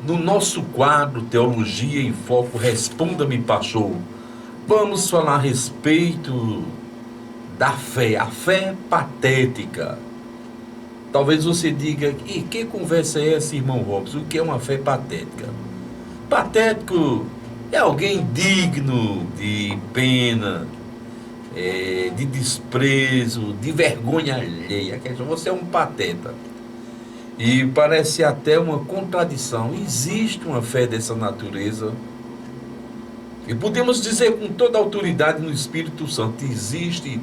No nosso quadro Teologia em Foco, Responda-me, Pastor, vamos falar a respeito da fé, a fé patética. Talvez você diga, e que conversa é essa, irmão Robson? O que é uma fé patética? Patético é alguém digno de pena, de desprezo, de vergonha alheia. Você é um pateta. E parece até uma contradição. Existe uma fé dessa natureza? E podemos dizer com toda a autoridade no Espírito Santo, existe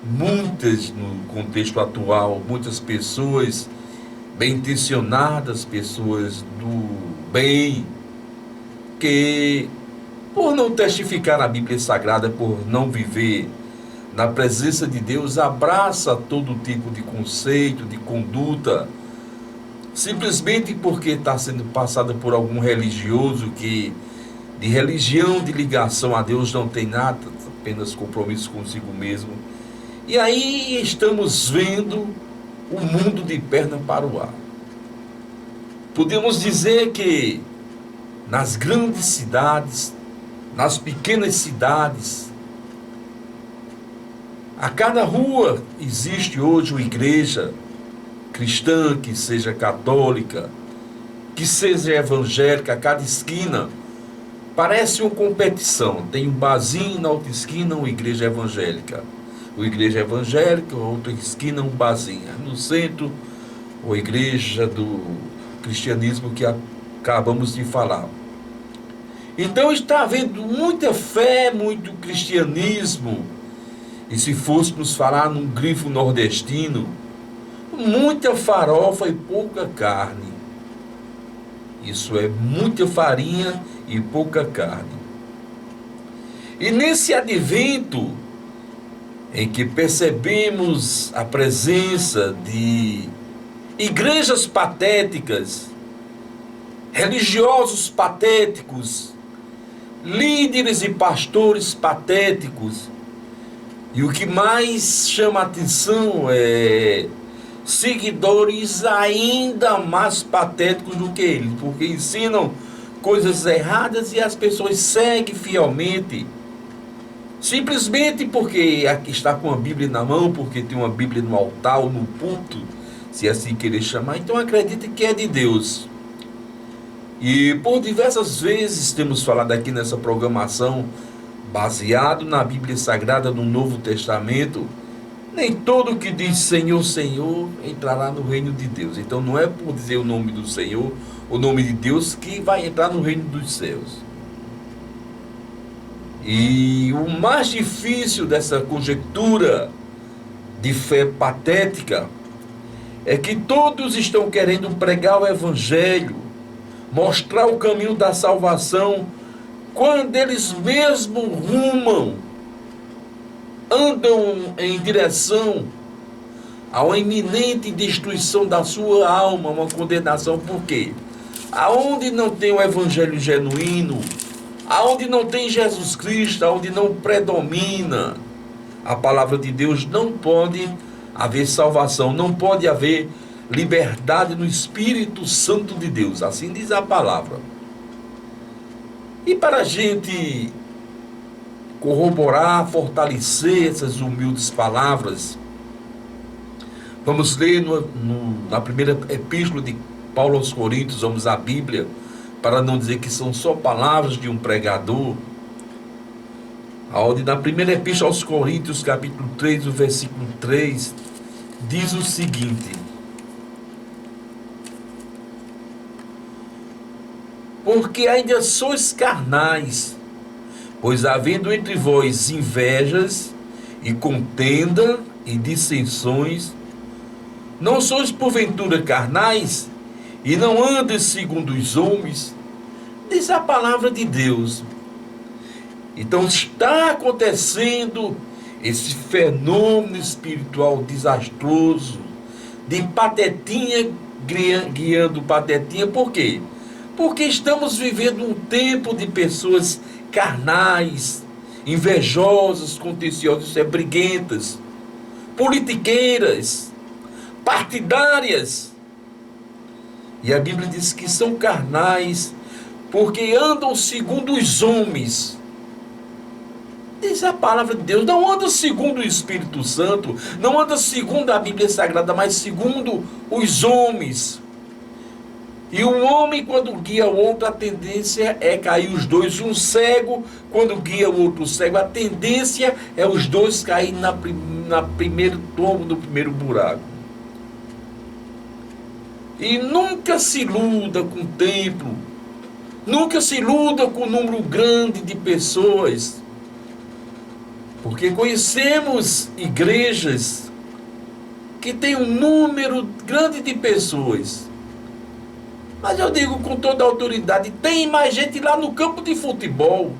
muitas, no contexto atual, muitas pessoas bem intencionadas, pessoas do bem, que por não testificar a Bíblia Sagrada, por não viver na presença de Deus, abraça todo tipo de conceito, de conduta, simplesmente porque está sendo passada por algum religioso que de religião, de ligação a Deus não tem nada, apenas compromisso consigo mesmo. E aí estamos vendo o mundo de perna para o ar. Podemos dizer que nas grandes cidades, nas pequenas cidades, a cada rua existe hoje uma igreja cristã, que seja católica, que seja evangélica, a cada esquina parece uma competição. Tem um barzinho na outra esquina, uma igreja evangélica. Uma igreja evangélica, outra esquina, um barzinho. No centro, a igreja do cristianismo que acabamos de falar. Então está havendo muita fé, muito cristianismo. E se fôssemos falar num grifo nordestino, muita farofa e pouca carne. Isso é muita farinha e pouca carne. E nesse advento em que percebemos a presença de igrejas patéticas, religiosos patéticos, líderes e pastores patéticos, e o que mais chama a atenção é seguidores ainda mais patéticos do que eles, porque ensinam coisas erradas e as pessoas seguem fielmente, simplesmente porque aqui está com a Bíblia na mão, porque tem uma Bíblia no altar ou no púlpito, se assim querer chamar, então acredita que é de Deus. E por diversas vezes temos falado aqui nessa programação, baseado na Bíblia Sagrada do Novo Testamento, nem todo que diz Senhor, Senhor entrará no reino de Deus. Então não é por dizer o nome do Senhor, o nome de Deus, que vai entrar no reino dos céus. E o mais difícil dessa conjectura de fé patética é que todos estão querendo pregar o Evangelho, mostrar o caminho da salvação, quando eles mesmos andam em direção a uma iminente destruição da sua alma, uma condenação. Por quê? Aonde não tem o Evangelho genuíno, aonde não tem Jesus Cristo, aonde não predomina a palavra de Deus, não pode haver salvação, não pode haver liberdade no Espírito Santo de Deus, assim diz a palavra. E para a gente corroborar, fortalecer essas humildes palavras, vamos ler na primeira epístola de Paulo aos Coríntios, vamos à Bíblia, para não dizer que são só palavras de um pregador, onde na primeira epístola aos Coríntios, capítulo 3, o versículo 3, diz o seguinte: porque ainda sois carnais, pois havendo entre vós invejas e contenda e dissensões, não sois porventura carnais e não andes segundo os homens? Diz a palavra de Deus. Então está acontecendo esse fenômeno espiritual desastroso de patetinha guiando patetinha. Por quê? Porque estamos vivendo um tempo de pessoas carnais, invejosas, contenciosas, briguentas, politiqueiras, partidárias. E a Bíblia diz que são carnais, porque andam segundo os homens. Diz a palavra de Deus, não anda segundo o Espírito Santo, não anda segundo a Bíblia Sagrada, mas segundo os homens. E o homem, quando guia o outro, a tendência é cair os dois. Um cego, quando guia o outro cego, a tendência é os dois caírem na primeiro tombo do primeiro buraco. E nunca se iluda com o templo, nunca se iluda com o número grande de pessoas, porque conhecemos igrejas que têm um número grande de pessoas. Mas eu digo com toda a autoridade, tem mais gente lá no campo de futebol.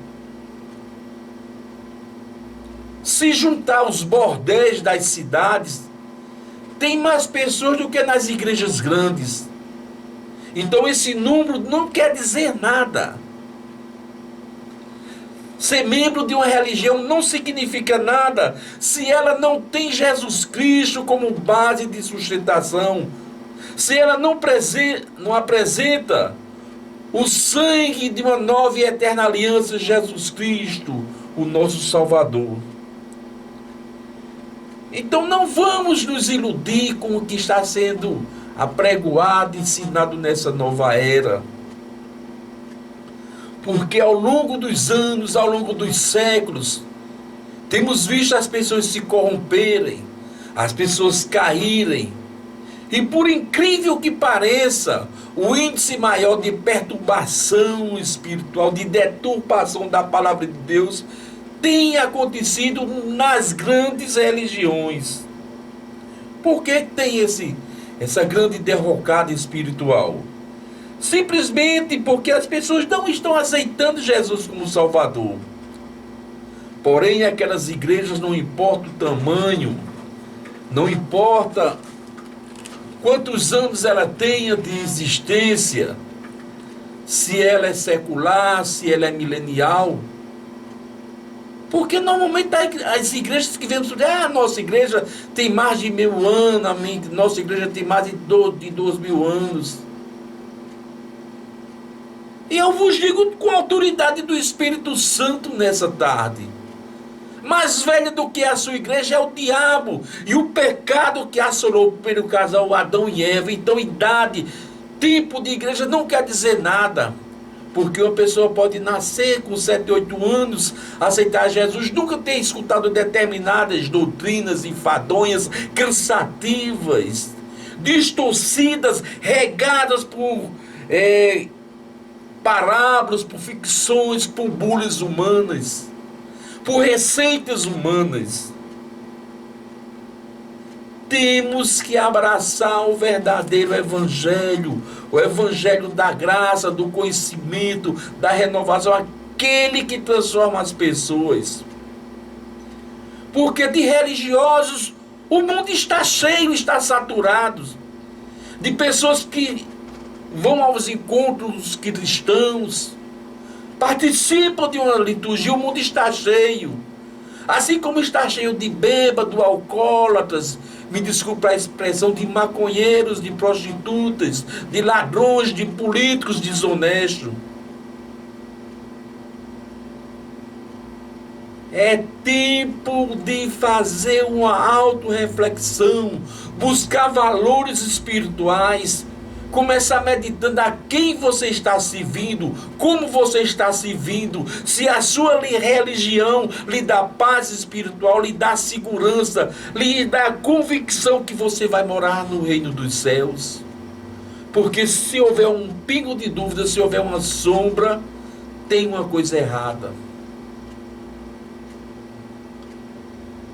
Se juntar os bordéis das cidades, tem mais pessoas do que nas igrejas grandes. Então esse número não quer dizer nada. Ser membro de uma religião não significa nada se ela não tem Jesus Cristo como base de sustentação. Se ela não apresenta o sangue de uma nova e eterna aliança, Jesus Cristo, o nosso Salvador. Então não vamos nos iludir com o que está sendo apregoado e ensinado nessa nova era. Porque ao longo dos anos, ao longo dos séculos, temos visto as pessoas se corromperem, as pessoas caírem. E por incrível que pareça, o índice maior de perturbação espiritual, de deturpação da palavra de Deus, tem acontecido nas grandes religiões. Por que tem essa grande derrocada espiritual? Simplesmente porque as pessoas não estão aceitando Jesus como Salvador. Porém, aquelas igrejas, não importa o tamanho, não importa quantos anos ela tenha de existência, se ela é secular, se ela é milenial. Porque normalmente as igrejas que vemos, a nossa igreja tem mais de 1000 anos, a nossa igreja tem mais de 2000 anos. E eu vos digo com a autoridade do Espírito Santo nessa tarde: mais velho do que a sua igreja é o diabo e o pecado que assolou pelo casal Adão e Eva. Então, idade, tipo de igreja não quer dizer nada. Porque uma pessoa pode nascer com 7, 8 anos, aceitar Jesus, nunca ter escutado determinadas doutrinas enfadonhas, cansativas, distorcidas, regadas por parábolas, por ficções, por bulhas humanas, por receitas humanas. Temos que abraçar o verdadeiro evangelho, o evangelho da graça, do conhecimento, da renovação, aquele que transforma as pessoas. Porque de religiosos o mundo está cheio, está saturado, de pessoas que vão aos encontros cristãos, participam de uma liturgia, o mundo está cheio. Assim como está cheio de bêbados, alcoólatras, me desculpa a expressão, de maconheiros, de prostitutas, de ladrões, de políticos desonestos. É tempo de fazer uma autorreflexão, buscar valores espirituais, começar meditando a quem você está servindo, como você está servindo, se a sua religião lhe dá paz espiritual, lhe dá segurança, lhe dá convicção que você vai morar no reino dos céus. Porque se houver um pingo de dúvida, se houver uma sombra, tem uma coisa errada.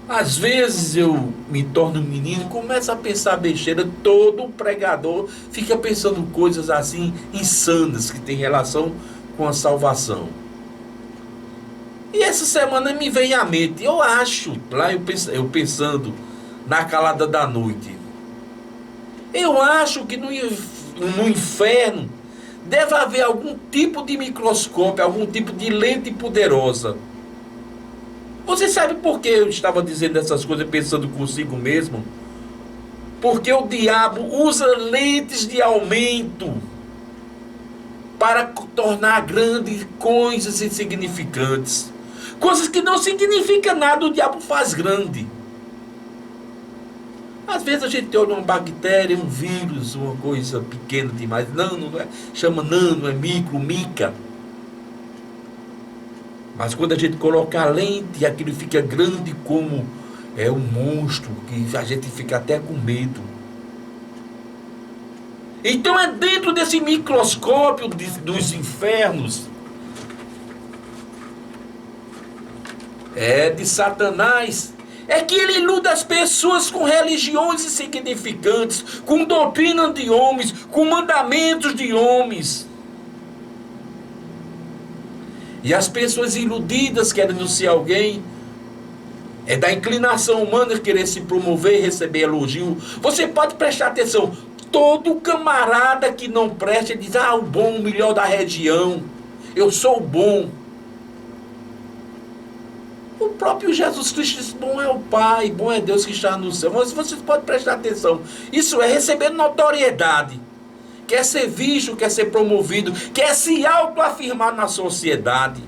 Às vezes eu me torno menino e começo a pensar besteira. Todo pregador fica pensando coisas assim insanas que tem relação com a salvação. E essa semana me vem à mente, eu acho, lá eu pensando na calada da noite, eu acho que no inferno deve haver algum tipo de microscópio, algum tipo de lente poderosa. Você sabe por que eu estava dizendo essas coisas pensando consigo mesmo? Porque o diabo usa lentes de aumento para tornar grandes coisas insignificantes. Coisas que não significam nada, o diabo faz grande. Às vezes a gente olha uma bactéria, um vírus, uma coisa pequena demais. Não é, chama nano, é micro, mica. Mas quando a gente coloca a lente, aquilo fica grande como um monstro, que a gente fica até com medo. Então é dentro desse microscópio dos infernos, de Satanás, é que ele ilude as pessoas com religiões insignificantes, com doutrina de homens, com mandamentos de homens. E as pessoas iludidas querendo ser alguém, é da inclinação humana querer se promover e receber elogio. Você pode prestar atenção, todo camarada que não presta diz, o bom, o melhor da região, eu sou o bom. O próprio Jesus Cristo diz, bom é o Pai, bom é Deus que está no céu. Mas vocês podem prestar atenção, isso é receber notoriedade. Quer ser visto, quer ser promovido, quer se autoafirmar na sociedade.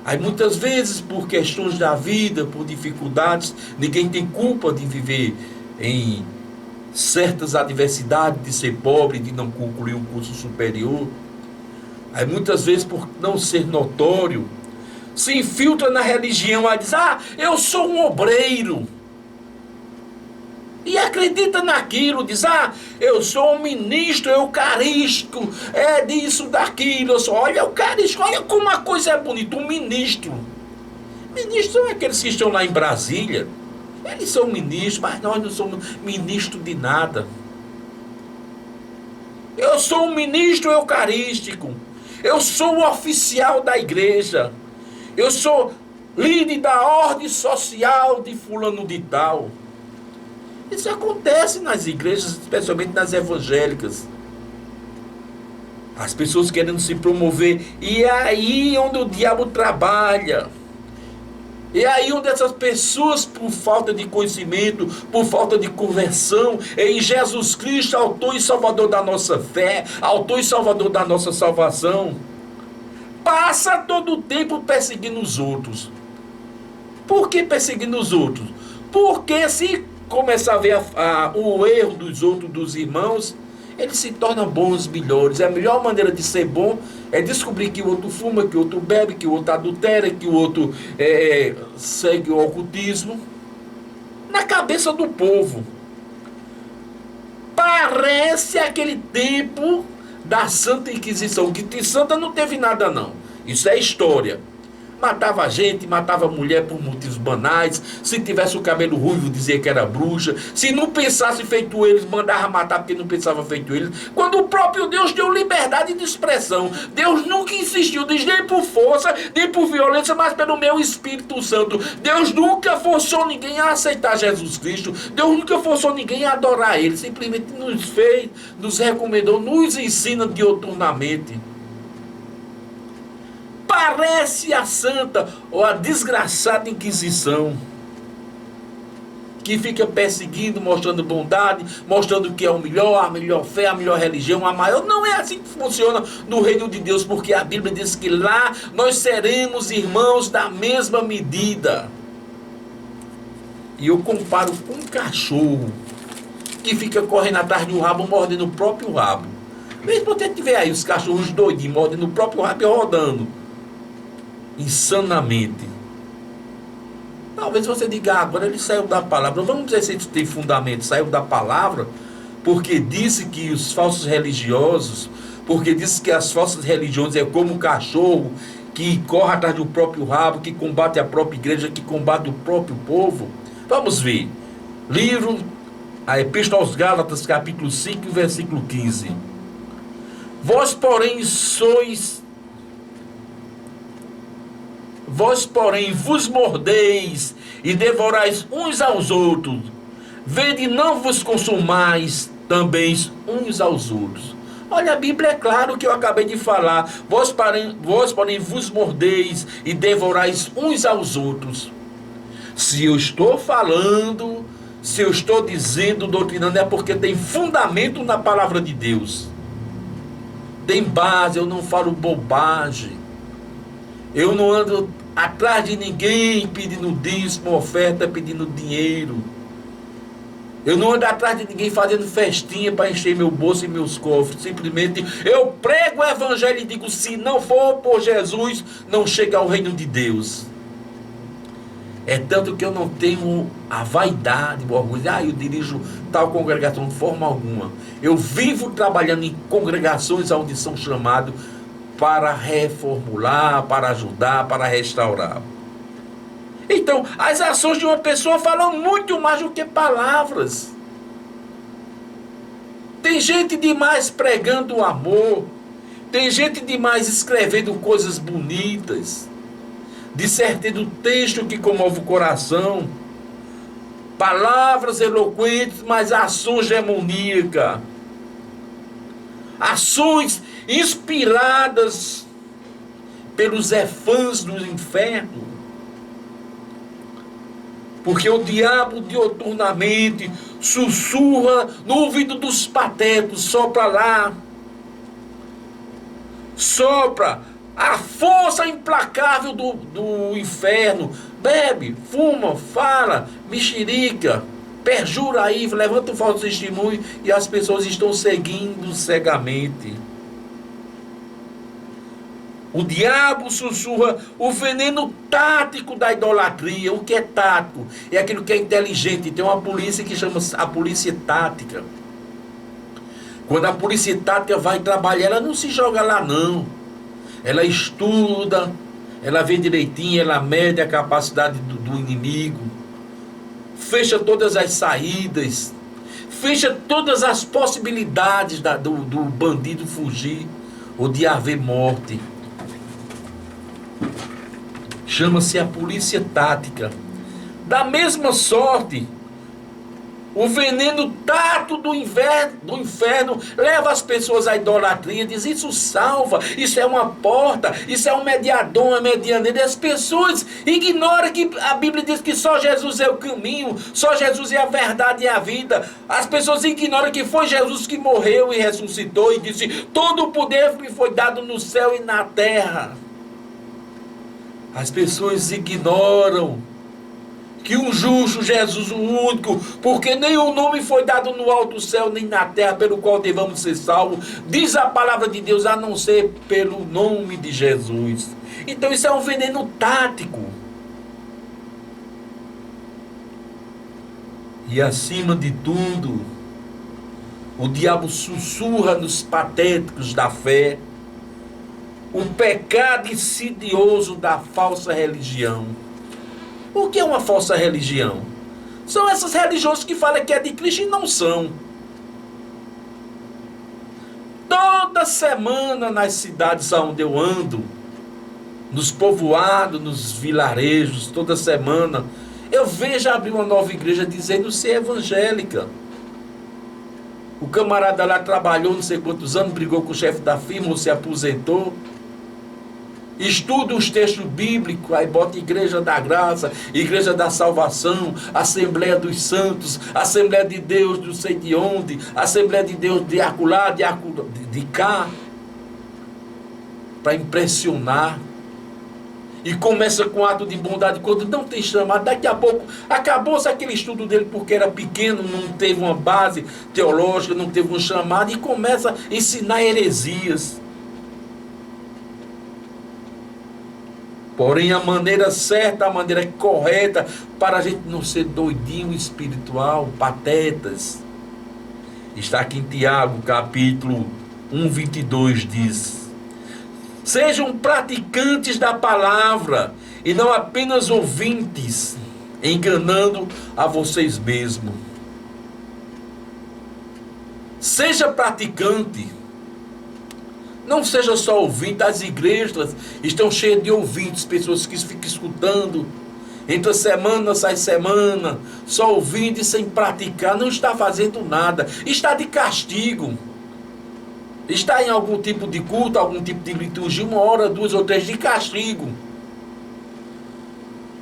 Aí muitas vezes, por questões da vida, por dificuldades, ninguém tem culpa de viver em certas adversidades, de ser pobre, de não concluir um curso superior. Aí muitas vezes, por não ser notório, se infiltra na religião, aí diz, eu sou um obreiro. E acredita naquilo, diz, eu sou um ministro eucarístico, disso, daquilo, olha o eucarístico, olha como a coisa é bonita, um ministro. Ministros são aqueles que estão lá em Brasília, eles são ministros, mas nós não somos ministros de nada. Eu sou um ministro eucarístico, eu sou o oficial da igreja, eu sou líder da ordem social de fulano de tal. Isso acontece nas igrejas, especialmente nas evangélicas. As pessoas querendo se promover. E é aí onde o diabo trabalha. É aí onde essas pessoas, por falta de conhecimento, por falta de conversão, em Jesus Cristo, autor e salvador da nossa fé, autor e salvador da nossa salvação, passa todo o tempo perseguindo os outros. Por que perseguindo os outros? Porque se começar a ver o erro dos outros, dos irmãos, eles se tornam bons, melhores. A melhor maneira de ser bom é descobrir que o outro fuma, que o outro bebe, que o outro adultera, que o outro segue o ocultismo. Na cabeça do povo. Parece aquele tempo da Santa Inquisição, que de santa não teve nada não. Isso é história. Matava gente, matava mulher por motivos banais. Se tivesse o cabelo ruivo, dizia que era bruxa. Se não pensasse feito eles, mandava matar porque não pensava feito eles. Quando o próprio Deus deu liberdade de expressão. Deus nunca insistiu, diz, nem por força, nem por violência, mas pelo meu Espírito Santo. Deus nunca forçou ninguém a aceitar Jesus Cristo. Deus nunca forçou ninguém a adorar Ele. Simplesmente nos fez, nos recomendou, nos ensina dioturnamente. Parece a santa ou a desgraçada Inquisição, que fica perseguindo, mostrando bondade, mostrando que é o melhor, a melhor fé, a melhor religião, a maior. Não é assim que funciona no reino de Deus, porque a Bíblia diz que lá nós seremos irmãos da mesma medida. E eu comparo com um cachorro que fica correndo atrás de um rabo, mordendo o próprio rabo. Mesmo você tiver aí os cachorros doidinhos, mordendo o próprio rabo e rodando insanamente. Talvez você diga, agora ele saiu da palavra. Vamos dizer se isso tem fundamento. Saiu da palavra porque disse que os falsos religiosos, porque disse que as falsas religiões é como um cachorro que corre atrás do próprio rabo, que combate a própria igreja, que combate o próprio povo. Vamos ver. Livro, a Epístola aos Gálatas, capítulo 5, versículo 15. Vós, porém, vos mordeis e devorais uns aos outros. Vede, não vos consumais também uns aos outros. Olha, a Bíblia é claro que eu acabei de falar. Vós, porém, vos mordeis e devorais uns aos outros. Se eu estou falando, Se eu estou dizendo, doutrinando, é porque tem fundamento na palavra de Deus. Tem base, eu não falo bobagem. Eu não ando atrás de ninguém pedindo dízimo, oferta, pedindo dinheiro. Eu não ando atrás de ninguém fazendo festinha para encher meu bolso e meus cofres. Simplesmente eu prego o evangelho e digo, se não for por Jesus, não chega ao reino de Deus. É tanto que eu não tenho a vaidade, o orgulho. Eu dirijo tal congregação de forma alguma. Eu vivo trabalhando em congregações onde são chamados para reformular, para ajudar, para restaurar. Então, as ações de uma pessoa falam muito mais do que palavras. Tem gente demais pregando o amor. Tem gente demais escrevendo coisas bonitas, discertando texto que comove o coração, palavras eloquentes, mas ações demoníacas, ações inspiradas pelos efãs do inferno, porque o diabo dioturnamente sussurra no ouvido dos patetos, sopra lá, sopra a força implacável do inferno. Bebe, fuma, fala, mexerica, perjura aí, levanta um falso testemunho e as pessoas estão seguindo cegamente. O diabo sussurra o veneno tático da idolatria. O que é tático? É aquilo que é inteligente. Tem uma polícia que chama a polícia tática. Quando a polícia tática vai trabalhar, ela não se joga lá não. Ela estuda, ela vê direitinho, ela mede a capacidade do inimigo, fecha todas as saídas, fecha todas as possibilidades do bandido fugir ou de haver morte. Chama-se a polícia tática. Da mesma sorte, o veneno tato do inferno leva as pessoas à idolatria, diz, isso salva, isso é uma porta, isso é um mediador, uma medianeira. E as pessoas ignoram que a Bíblia diz que só Jesus é o caminho, só Jesus é a verdade e a vida. As pessoas ignoram que foi Jesus que morreu e ressuscitou e disse, todo o poder me foi dado no céu e na terra. As pessoas ignoram que o justo Jesus, o único, porque nenhum nome foi dado no alto céu nem na terra pelo qual devamos ser salvos, diz a palavra de Deus, a não ser pelo nome de Jesus. Então isso é um veneno tático. E acima de tudo, o diabo sussurra nos patéticos da fé o pecado insidioso da falsa religião. O que é uma falsa religião? São essas religiões que falam que é de Cristo e não são. Toda semana nas cidades onde eu ando, nos povoados, nos vilarejos, toda semana, eu vejo abrir uma nova igreja dizendo ser evangélica. O camarada lá trabalhou não sei quantos anos, brigou com o chefe da firma, ou se aposentou. Estuda os textos bíblicos, aí bota Igreja da Graça, Igreja da Salvação, Assembleia dos Santos, Assembleia de Deus não sei de onde, Assembleia de Deus de acolá, de cá, para impressionar. E começa com ato de bondade quando não tem chamado. Daqui a pouco acabou-se aquele estudo dele porque era pequeno, não teve uma base teológica, não teve um chamado, e começa a ensinar heresias. Porém, a maneira certa, a maneira correta, para a gente não ser doidinho espiritual, patetas, está aqui em Tiago, capítulo 1, 22, diz: sejam praticantes da palavra, e não apenas ouvintes, enganando a vocês mesmos. Seja praticante. Não seja só ouvinte. As igrejas estão cheias de ouvintes, pessoas que ficam escutando, entra semana, sai semana, só ouvindo e sem praticar, não está fazendo nada, está de castigo, está em algum tipo de culto, algum tipo de liturgia, 1 hora, 2 ou 3 de castigo.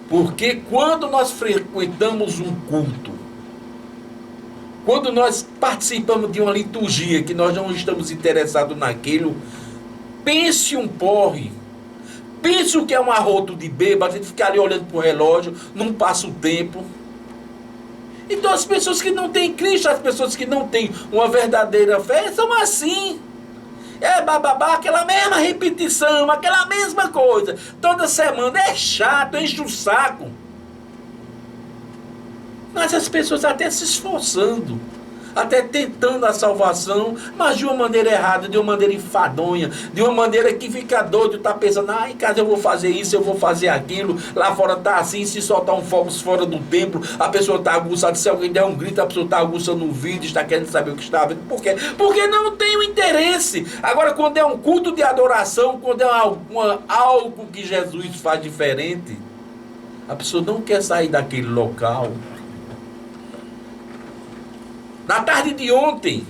Porque quando nós frequentamos um culto, Quando nós participamos de uma liturgia que nós não estamos interessados naquilo, pense um porre. Pense o que é um arroto de bêbado, a gente ficar ali olhando para o relógio, não passa o tempo. Então as pessoas que não têm Cristo, as pessoas que não têm uma verdadeira fé, são assim. É bababá, aquela mesma repetição, aquela mesma coisa. Toda semana é chato, enche o saco. Mas as pessoas até se esforçando, até tentando a salvação, mas de uma maneira errada, de uma maneira enfadonha, de uma maneira que fica doido, tá pensando, em casa eu vou fazer isso, eu vou fazer aquilo, lá fora tá assim, se soltar um fogo fora do templo, a pessoa tá aguçada, se alguém der um grito, a pessoa tá aguçando o vídeo, está querendo saber o que está vendo. Por quê? Porque não tem o interesse. Agora, quando é um culto de adoração, quando é algo que Jesus faz diferente, a pessoa não quer sair daquele local. Na tarde de ontem,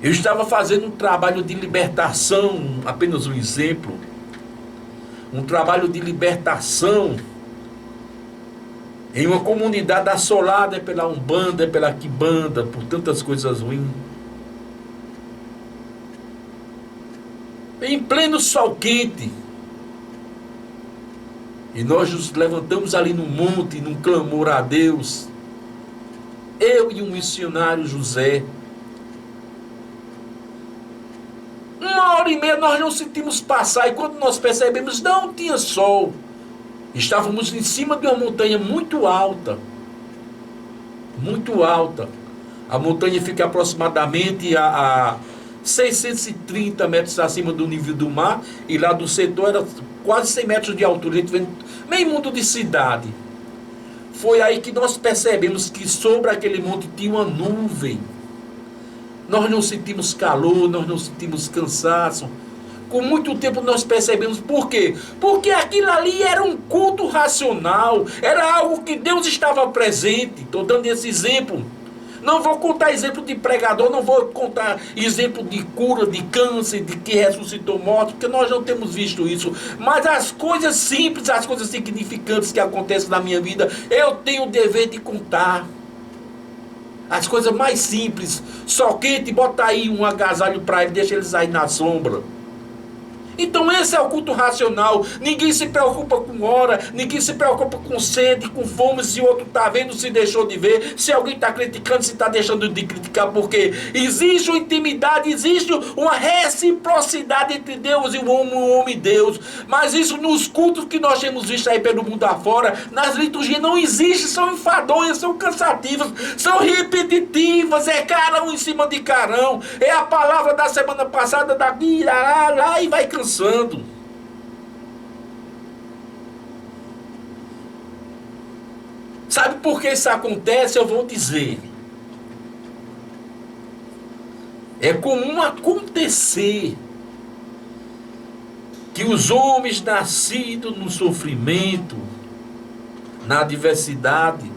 eu estava fazendo um trabalho de libertação, apenas um exemplo, um trabalho de libertação em uma comunidade assolada pela Umbanda, pela Quimbanda, por tantas coisas ruins. Em pleno sol quente. E nós nos levantamos ali no monte, num clamor a Deus. Eu e um missionário José. 1h30 nós não sentimos passar. E quando nós percebemos, não tinha sol. Estávamos em cima de uma montanha muito alta. Muito alta. A montanha fica aproximadamente a 630 metros acima do nível do mar. E lá do setor era quase 100 metros de altura. A gente vê meio mundo de cidade. Foi aí que nós percebemos que sobre aquele monte tinha uma nuvem. Nós não sentimos calor, nós não sentimos cansaço. Com muito tempo nós percebemos. Por quê? Porque aquilo ali era um culto racional. Era algo que Deus estava presente. Estou dando esse exemplo. Não vou contar exemplo de pregador, não vou contar exemplo de cura, de câncer, de que ressuscitou morto, porque nós não temos visto isso. Mas as coisas simples, as coisas significantes que acontecem na minha vida, eu tenho o dever de contar. As coisas mais simples, sol quente, bota aí um agasalho para ele, deixa eles aí na sombra. Então esse é o culto racional. Ninguém se preocupa com hora, ninguém se preocupa com sede, com fome, se o outro está vendo, se deixou de ver, se alguém está criticando, se está deixando de criticar, porque existe uma intimidade, existe uma reciprocidade entre Deus e o homem e Deus. Mas isso nos cultos que nós temos visto aí pelo mundo afora, nas liturgias não existe, são enfadonhas, são cansativas, são repetitivas, é carão em cima de carão, é a palavra da semana passada, daqui, lá e vai cansando. Sabe por que isso acontece? Eu vou dizer. É comum acontecer que os homens nascidos no sofrimento, na adversidade,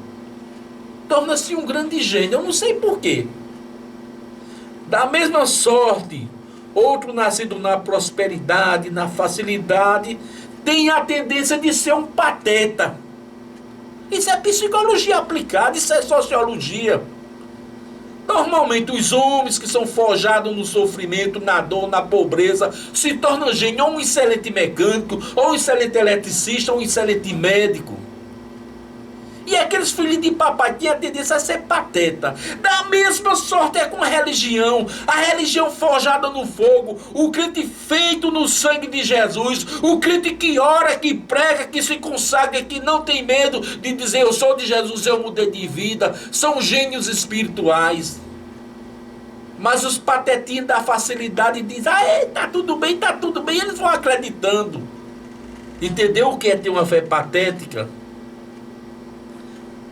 tornam-se um grande gênio. Eu não sei por quê. Da mesma sorte, outro nascido na prosperidade, na facilidade, tem a tendência de ser um pateta. Isso é psicologia aplicada, isso é sociologia. Normalmente os homens que são forjados no sofrimento, na dor, na pobreza, se tornam gênios, ou um excelente mecânico, ou um excelente eletricista, ou um excelente médico. E aqueles filhos de papai tinham a tendência a ser pateta. Da mesma sorte é com a religião. A religião forjada no fogo. O crente feito no sangue de Jesus. O crente que ora, que prega, que se consagra, que não tem medo de dizer eu sou de Jesus, eu mudei de vida. São gênios espirituais. Mas os patetinhos da facilidade dizem, tá tudo bem, tá tudo bem. Eles vão acreditando. Entendeu o que é ter uma fé patética?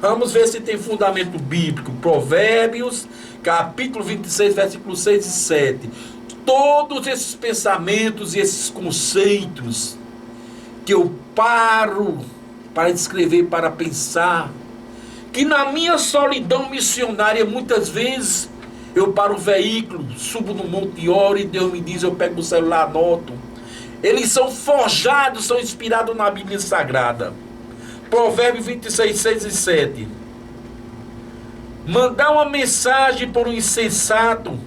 Vamos ver se tem fundamento bíblico. Provérbios, capítulo 26, versículos 6 e 7. Todos esses pensamentos e esses conceitos que eu paro para descrever, para pensar, que na minha solidão missionária, muitas vezes, eu paro o veículo, subo no monte e oro, e Deus me diz, eu pego o celular, anoto. Eles são forjados, são inspirados na Bíblia Sagrada. Provérbios 26, 6 e 7. Mandar uma mensagem por um insensato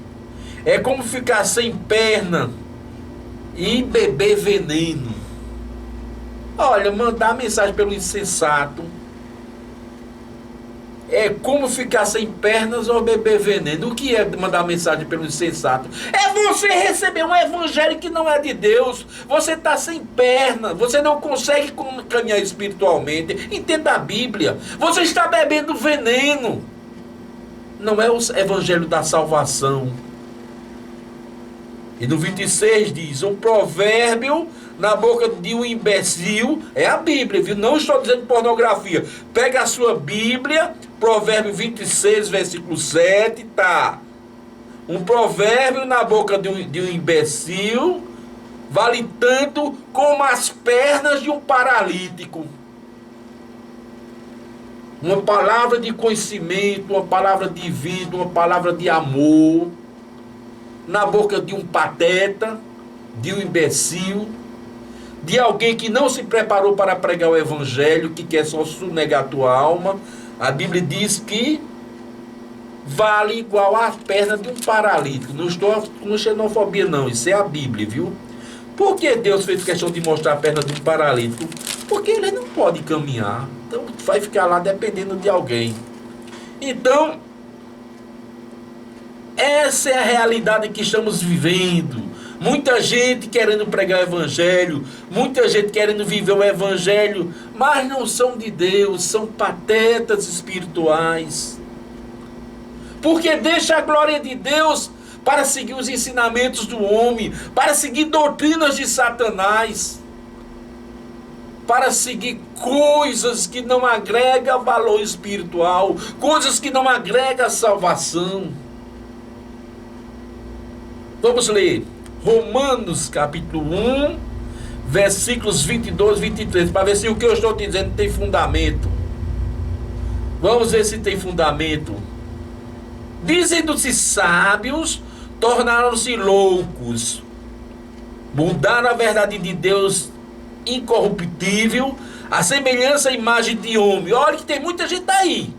é como ficar sem perna e beber veneno. Olha, mandar mensagem pelo insensato é como ficar sem pernas ou beber veneno. O que é mandar mensagem pelo insensato? É você receber um evangelho que não é de Deus. Você está sem perna, você não consegue caminhar espiritualmente. Entenda a Bíblia. Você está bebendo veneno. Não é o evangelho da salvação. E no 26 diz: um provérbio na boca de um imbecil, é a Bíblia, viu? Não estou dizendo pornografia. Pega a sua Bíblia, provérbio 26, versículo 7, tá. Um provérbio na boca de um imbecil vale tanto como as pernas de um paralítico. Uma palavra de conhecimento, uma palavra de vida, uma palavra de amor na boca de um pateta, de um imbecil, de alguém que não se preparou para pregar o evangelho, que quer só sonegar a tua alma. A Bíblia diz que vale igual a perna de um paralítico. Não estou com xenofobia não, isso é a Bíblia, viu? Por que Deus fez questão de mostrar a perna de um paralítico? Porque ele não pode caminhar, então vai ficar lá dependendo de alguém. Então, essa é a realidade que estamos vivendo. Muita gente querendo pregar o evangelho, muita gente querendo viver o evangelho, mas não são de Deus, são patetas espirituais. Porque deixa a glória de Deus para seguir os ensinamentos do homem, para seguir doutrinas de Satanás, para seguir coisas que não agregam valor espiritual, coisas que não agregam salvação. Vamos ler Romanos capítulo 1, versículos 22 e 23, para ver se o que eu estou dizendo tem fundamento. Vamos ver se tem fundamento. Dizendo-se sábios, tornaram-se loucos, mudaram a verdade de Deus incorruptível, a semelhança e imagem de homem. Olha que tem muita gente aí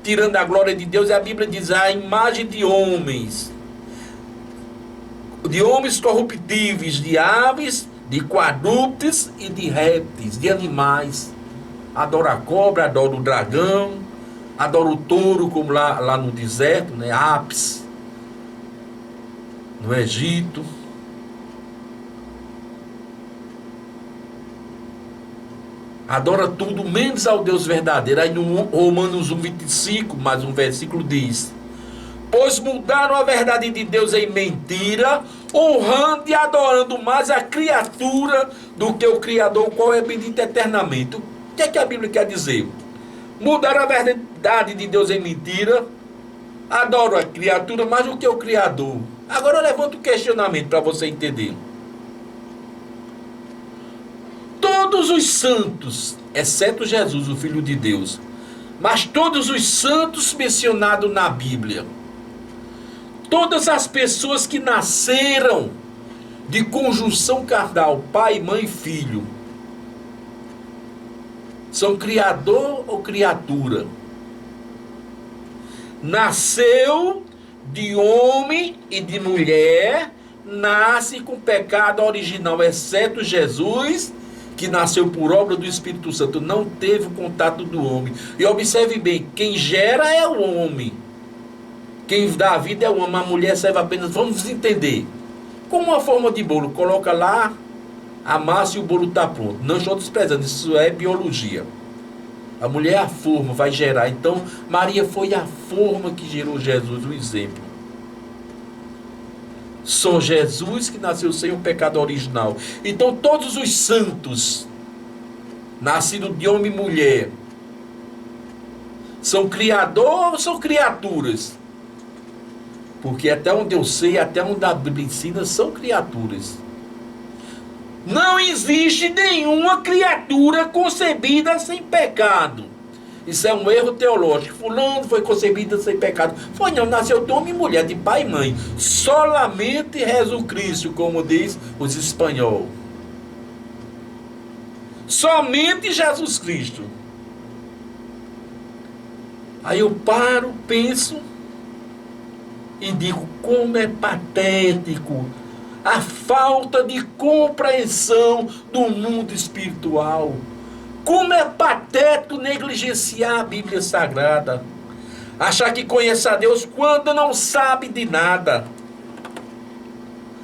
tirando a glória de Deus, e a Bíblia diz a imagem de homens corruptíveis, de aves, de quadrúpedes e de répteis, de animais. Adora a cobra, adora o dragão, adora o touro, como lá no deserto, né? Apis, no Egito. Adora tudo menos ao Deus verdadeiro. Aí no Romanos 1:25, mais um versículo diz: pois mudaram a verdade de Deus em mentira, honrando e adorando mais a criatura do que o Criador, o qual é bendito eternamente. O que é que a Bíblia quer dizer? Mudaram a verdade de Deus em mentira, adoram a criatura mais do que o Criador. Agora eu levanto um questionamento para você entender. Todos os santos, exceto Jesus, o Filho de Deus, mas todos os santos mencionados na Bíblia, todas as pessoas que nasceram de conjunção carnal, pai, mãe e filho, são criador ou criatura? Nasceu de homem e de mulher, nasce com pecado original, exceto Jesus, que nasceu por obra do Espírito Santo, não teve o contato do homem. E observe bem, quem gera é o homem, quem dá a vida é o homem, a mulher serve apenas, vamos entender, como uma forma de bolo, coloca lá a massa e o bolo está pronto. Não estou desprezando, isso é biologia. A mulher é a forma, vai gerar. Então Maria foi a forma que gerou Jesus, um exemplo. Só Jesus que nasceu sem o pecado original. Então todos os santos, nascidos de homem e mulher, são criadores ou são criaturas? Porque até onde eu sei, até onde a Bíblia ensina, são criaturas. Não existe nenhuma criatura concebida sem pecado. Isso é um erro teológico. Fulano foi concebida sem pecado. Foi não, nasceu de homem e mulher, de pai e mãe. Solamente Jesus Cristo, como diz os espanhóis. Somente Jesus Cristo. Aí eu paro, penso e digo, como é patético a falta de compreensão do mundo espiritual. Como é patético negligenciar a Bíblia Sagrada. Achar que conhece a Deus quando não sabe de nada.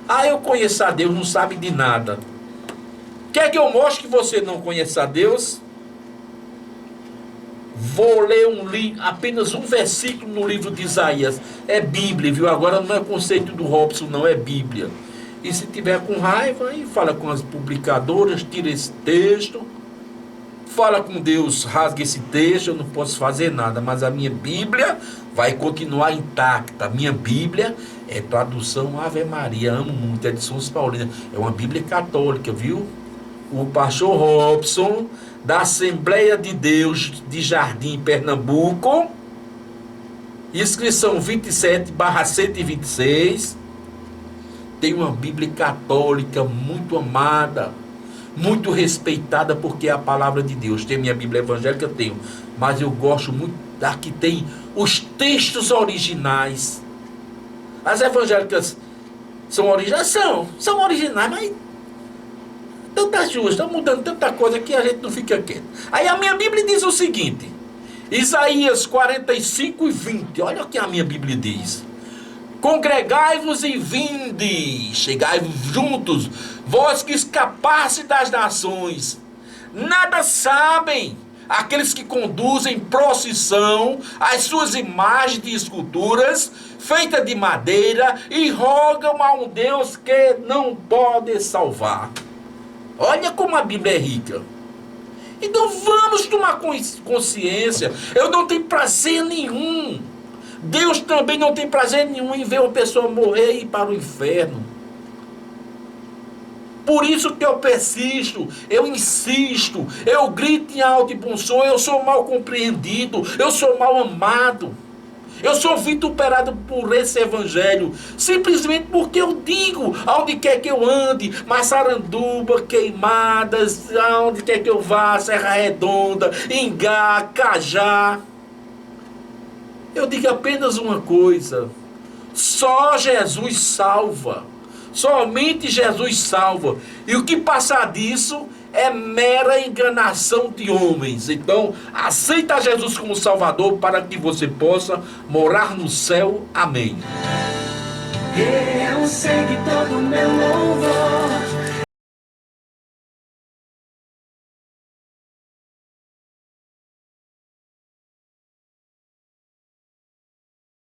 Ah, eu conheço a Deus, não sabe de nada. Quer que eu mostre que você não conhece a Deus? Vou ler apenas um versículo no livro de Isaías. É Bíblia, viu? Agora não é conceito do Robson, não, é Bíblia. E se tiver com raiva, aí fala com as publicadoras, tira esse texto. Fala com Deus, rasga esse texto, eu não posso fazer nada. Mas a minha Bíblia vai continuar intacta. A minha Bíblia é tradução Ave Maria, amo muito, edições paulinas. É uma Bíblia católica, viu? O pastor Robson, da Assembleia de Deus de Jardim, Pernambuco, inscrição 27/126, tem uma Bíblia católica muito amada, muito respeitada, porque é a palavra de Deus. Tem minha Bíblia evangélica, tenho, mas eu gosto muito da que tem os textos originais. As evangélicas são originais? São originais, mas tantas coisas, estão mudando tanta coisa que a gente não fica quieto. Aí a minha Bíblia diz o seguinte, Isaías 45:20, olha o que a minha Bíblia diz. Congregai-vos e vinde, chegai-vos juntos, vós que escapaste das nações. Nada sabem aqueles que conduzem procissão às suas imagens de esculturas feitas de madeira e rogam a um Deus que não pode salvar. Olha como a Bíblia é rica. Então vamos tomar consciência. Eu não tenho prazer nenhum. Deus também não tem prazer nenhum em ver uma pessoa morrer e ir para o inferno. Por isso que eu persisto, eu insisto, eu grito em alto e bom som, eu sou mal compreendido, eu sou mal amado. Eu sou vituperado por esse evangelho, simplesmente porque eu digo, aonde quer que eu ande, Massaranduba, Queimadas, aonde quer que eu vá, Serra Redonda, Ingá, Cajá, eu digo apenas uma coisa, só Jesus salva, somente Jesus salva, e o que passar disso é mera enganação de homens. Então, aceita Jesus como Salvador para que você possa morar no céu. Amém. Eu sei que todo meu louvor